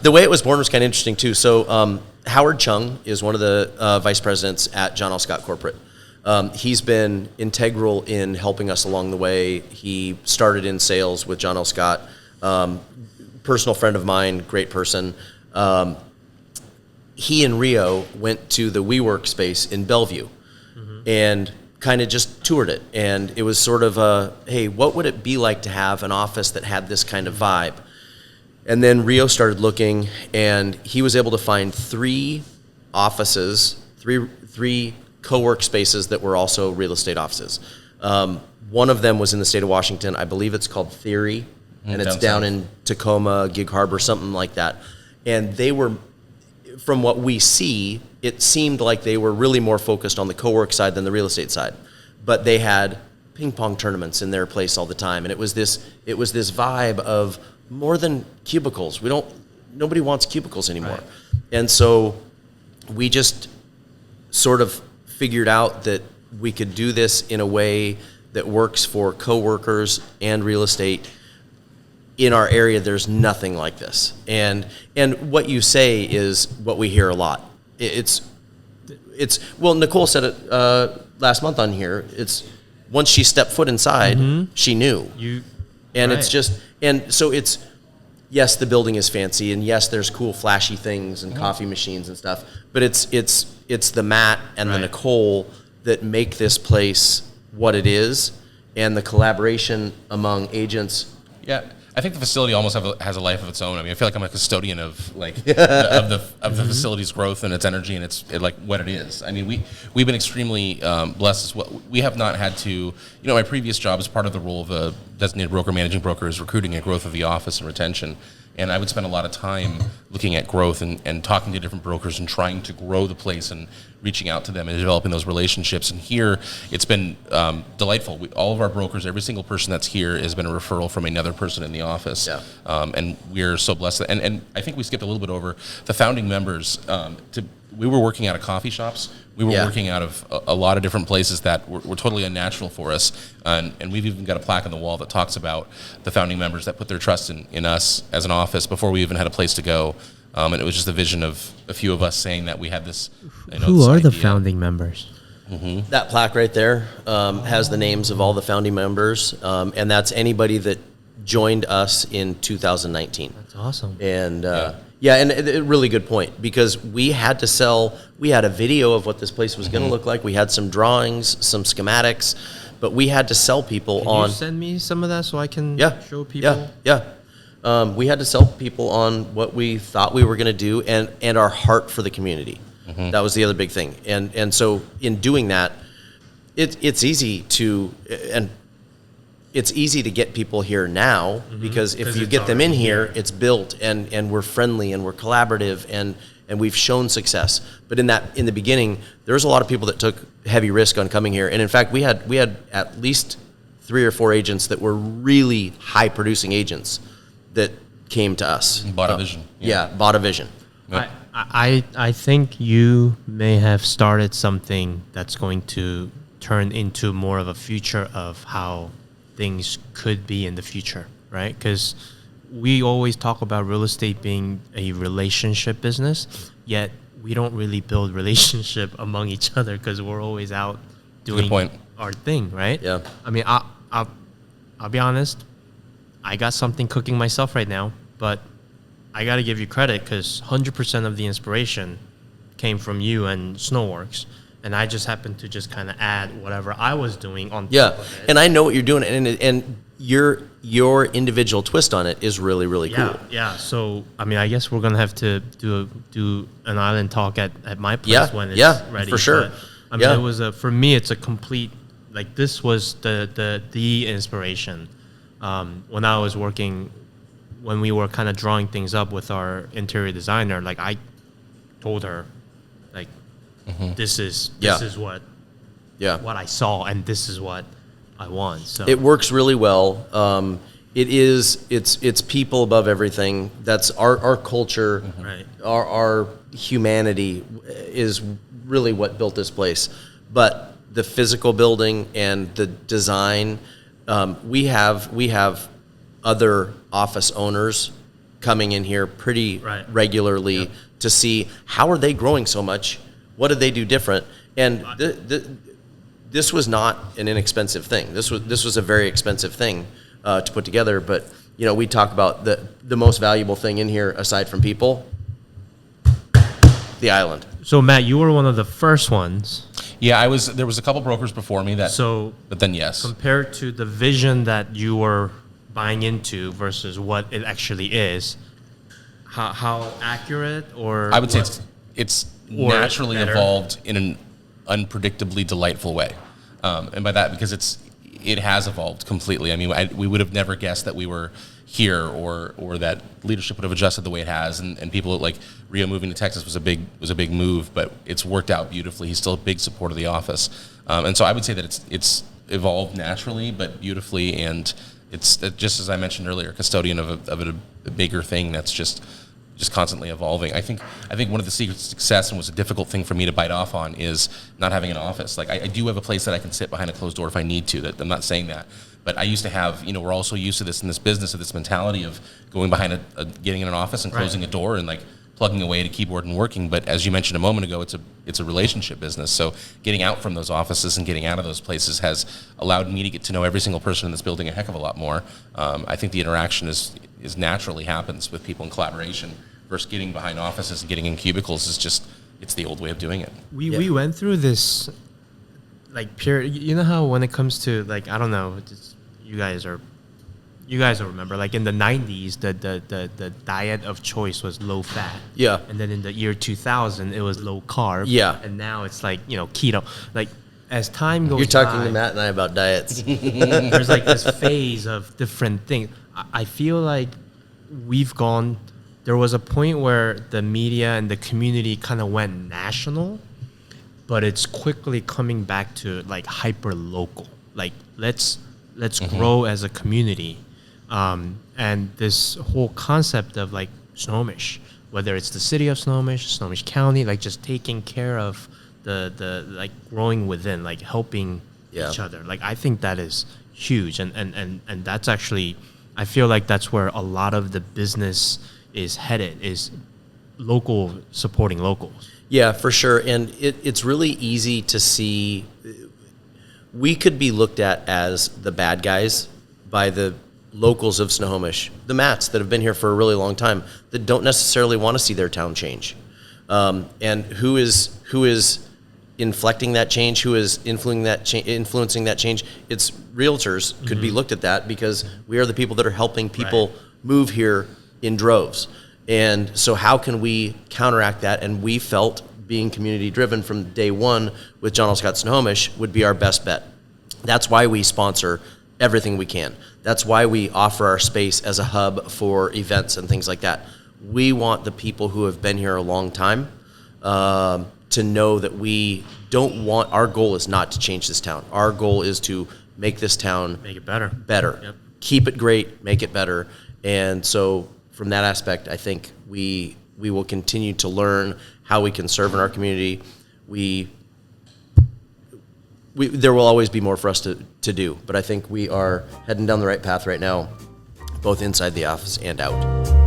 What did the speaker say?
the way it was born was kind of interesting too. So Howard Chung is one of the vice presidents at John L. Scott Corporate. He's been integral in helping us along the way. He started in sales with John L. Scott. Personal friend of mine, great person. He and Rio went to the WeWork space in Bellevue and kind of just toured it. And it was sort of a, hey, what would it be like to have an office that had this kind of vibe? And then Rio started looking, and he was able to find 3 offices, three co-work spaces that were also real estate offices. One of them was in the state of Washington. I believe it's called Theory, and it's down in Tacoma, Gig Harbor, something like that. And they were, from what we see, it seemed like they were really more focused on the co-work side than the real estate side. But they had ping pong tournaments in their place all the time, and it was this vibe of more than cubicles. Nobody wants cubicles anymore. Right. And so we just sort of figured out that we could do this in a way that works for coworkers and real estate. In our area, there's nothing like this. And what you say is what we hear a lot. It's well, Nicole said it last month on here. It's once she stepped foot inside, she knew. And right. It's just, and so it's, yes, the building is fancy, and yes, there's cool flashy things and coffee machines and stuff, but it's the Matt and the Nicole that make this place what it is, and the collaboration among agents. Yeah, I think the facility almost has a life of its own. I mean, I feel like I'm a custodian of the facility's growth and its energy and it's like what it is. I mean, we've been extremely blessed as well. We have not had to, my previous job as part of the role of a designated broker, managing broker, is recruiting and growth of the office and retention. And I would spend a lot of time looking at growth and talking to different brokers and trying to grow the place and reaching out to them and developing those relationships. And here, it's been delightful. All of our brokers, every single person that's here has been a referral from another person in the office. Yeah. And we're so blessed. And I think we skipped a little bit over the founding members. We were working out of coffee shops. We were working out of a lot of different places that were totally unnatural for us. And we've even got a plaque on the wall that talks about the founding members that put their trust in us as an office before we even had a place to go. And it was just a vision of a few of us saying that we had this. Who are the founding members? Mm-hmm. That plaque right there has the names of all the founding members. And that's anybody that joined us in 2019. That's awesome. And and a really good point, because we had a video of what this place was going to look like. We had some drawings, some schematics, but we had to sell people Can you send me some of that so I can show people? We had to sell people on what we thought we were going to do and our heart for the community. Mm-hmm. That was the other big thing. And so in doing that, it's easy to get people here now, because if you get them in here, it's built and we're friendly and we're collaborative and we've shown success. But in the beginning, there was a lot of people that took heavy risk on coming here. And in fact, we had at least 3 or 4 agents that were really high producing agents that came to us. Bought a vision. Bought a vision. Yep. I think you may have started something that's going to turn into more of a future of how things could be in the future, right? Because we always talk about real estate being a relationship business, yet we don't really build relationship among each other because we're always out doing our thing, right? Yeah. I mean, I'll be honest, I got something cooking myself right now, but I got to give you credit because 100% of the inspiration came from you and Snowworks. And I just happened to just kind of add whatever I was doing on top of it. And I know what you're doing, and your individual twist on it is really, really cool. Yeah. So I mean, I guess we're gonna have to do an island talk at my place when it's ready. For sure. But, I mean, it was for me, it's a complete, like, this was the inspiration when I was working, when we were kind of drawing things up with our interior designer. Like, I told her, like, this is what I saw, and this is what I want. So it works really well. It's people above everything. That's our culture. Right. Our humanity is really what built this place. But the physical building and the design, we have other office owners coming in here pretty Right. regularly to see how are they growing so much, what did they do different, and this was not an inexpensive thing. This was a very expensive thing to put together. But we talk about the most valuable thing in here aside from people, the island. So Matt, you were one of the first ones. Yeah, there was a couple brokers before me that. So but then yes, compared to the vision that you were buying into versus what it actually is, how accurate or I would say it's or naturally better. evolved in an unpredictably delightful way, and by that because it has evolved completely. I mean, we would have never guessed that we were here, or that leadership would have adjusted the way it has, and people like Rio moving to Texas was a big move, but it's worked out beautifully. He's still a big supporter of the office, and so I would say that it's evolved naturally but beautifully, and it's just as I mentioned earlier, custodian of a bigger thing that's just constantly evolving. I think one of the secrets to success, and was a difficult thing for me to bite off on, is not having an office. Like I do have a place that I can sit behind a closed door if I need to. That I'm not saying that, but I used to have. We're also used to this in this business, of this mentality of going behind getting in an office and closing a door and like plugging away at a keyboard and working. But as you mentioned a moment ago, it's a relationship business. So getting out from those offices and getting out of those places has allowed me to get to know every single person in this building a heck of a lot more. I think the interaction is naturally happens with people in collaboration versus getting behind offices and getting in cubicles it's the old way of doing it. We went through this like period. You know how when it comes to like, I don't know, you guys will remember, like in the 90s, the diet of choice was low fat. Yeah. And then in the year 2000, it was low carb. Yeah. And now it's like, keto. Like as time goes You're talking by, to Matt and I about diets. there's like this phase of different things. I feel like there was a point where the media and the community kind of went national, but it's quickly coming back to like hyper local. Like let's grow as a community, and this whole concept of like Snohomish, whether it's the city of Snohomish County, like just taking care of the like growing within, like helping each other. Like I think that is huge, and that's actually, I feel like that's where a lot of the business is headed, is local supporting locals. Yeah, for sure. And it's really easy to see. We could be looked at as the bad guys by the locals of Snohomish, the Matts that have been here for a really long time, that don't necessarily want to see their town change. And who is inflecting that change? Who is influencing that change? It's realtors could be looked at that, because we are the people that are helping people move here in droves. And so how can we counteract that? And we felt being community driven from day one with John L. Scott Snohomish would be our best bet. That's why we sponsor everything we can. That's why we offer our space as a hub for events and things like that. We want the people who have been here a long time to know that our goal is not to change this town. Our goal is to make this town Make it better. Yep. Keep it great, make it better. And so from that aspect, I think we will continue to learn how we can serve in our community. There will always be more for us to do, but I think we are heading down the right path right now, both inside the office and out.